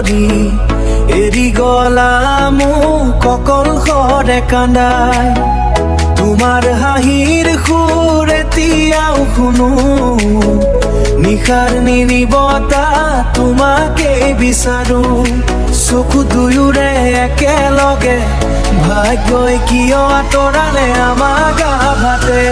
আঁতৰি এৰি গলা মোক অকলশৰে কান্দাই। তোমাৰ হাঁহিৰ সুৰ এতিয়াও শুনো, নিশাৰ নিৰিবতা তোমাকে বিচাৰো। চকু দুয়োৰে একেলগে ভাগ্যই কিয় আঁতৰালে আমাক আঘাতে।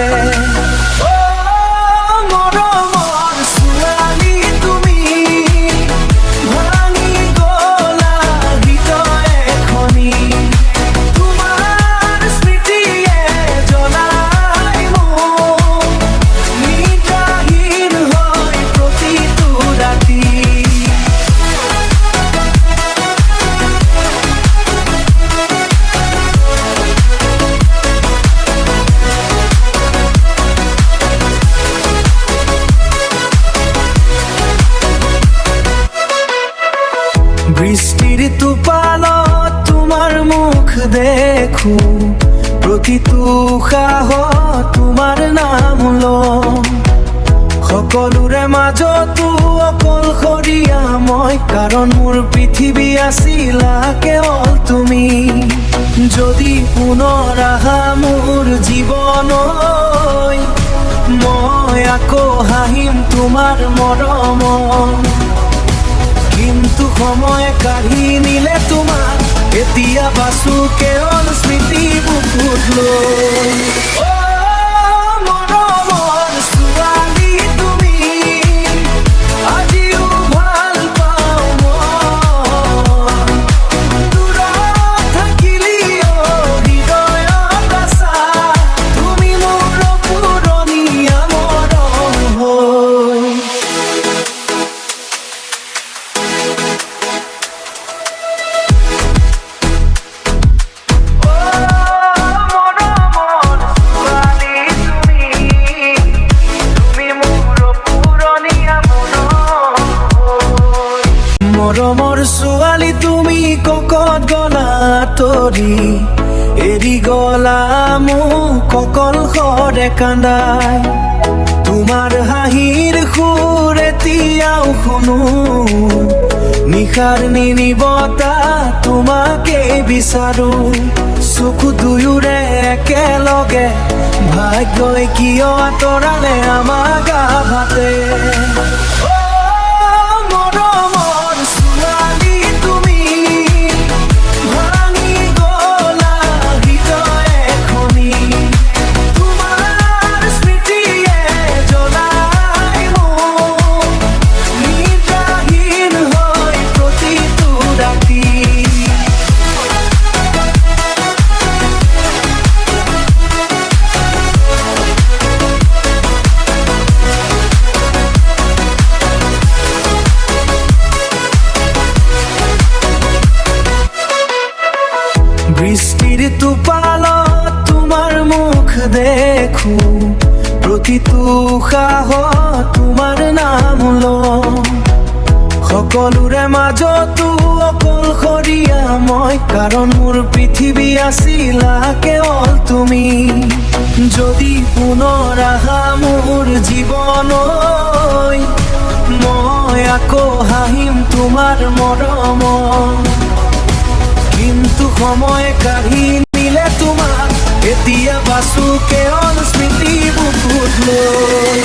বৃষ্টিৰ টোপালত তোমাৰ মুখ দেখো, প্ৰতিটো উশাহত তোমাৰ নাম লওঁ। সকলোৰে মাজতো অকলশৰীয়া মই, কাৰণ মোৰ পৃথিৱী আছিলা কেৱল তুমি। যদি পুনৰ আহা মোৰ জীৱনলৈ, মই আকৌ হাঁহিম তোমাৰ মৰমত। কিন্তু সময় কাঢ়ি নিলে তোমাক, এতিয়া বাচো কেৱল স্মৃতি বুকুত লৈ। মৰমৰ ছোৱালী তুমি, আজিও ভাল পাওঁ মই। দূৰত থাকিলেও হৃদয়ত আছা, তুমি মোৰ পুৰণীয়া মৰম হৈ। মৰমৰ ছোৱালী তুমি ককত গলা আঁতৰি এৰি গলা মোক অকলশৰে কান্দাই। তোমাৰ হাঁহিৰ সুৰ এতিয়াও শুনো, নিশাৰ নিৰিবতা তোমাকে বিচাৰো। চকু দুয়োৰে একেলগে ভাগ্যই কিয় আঁতৰালে আমাক আঘাতে। বৃষ্টিৰ টোপালত তোমাৰ মুখ দেখো, প্ৰতিটো উশাহত তোমাৰ নাম লওঁ। সকলোৰে মাজতো অকলশৰীয়া মই, কাৰণ মোৰ পৃথিৱী আছিলা কেৱল তুমি। যদি পুনৰ আহা মোৰ জীৱনলৈ, মই আকৌ হাঁহিম তোমাৰ মৰমত। কিন্তু সময় কাঢ়ি নিলে তোমাক, এতিয়া বাচো কেৱল স্মৃতি বুকুত লৈ।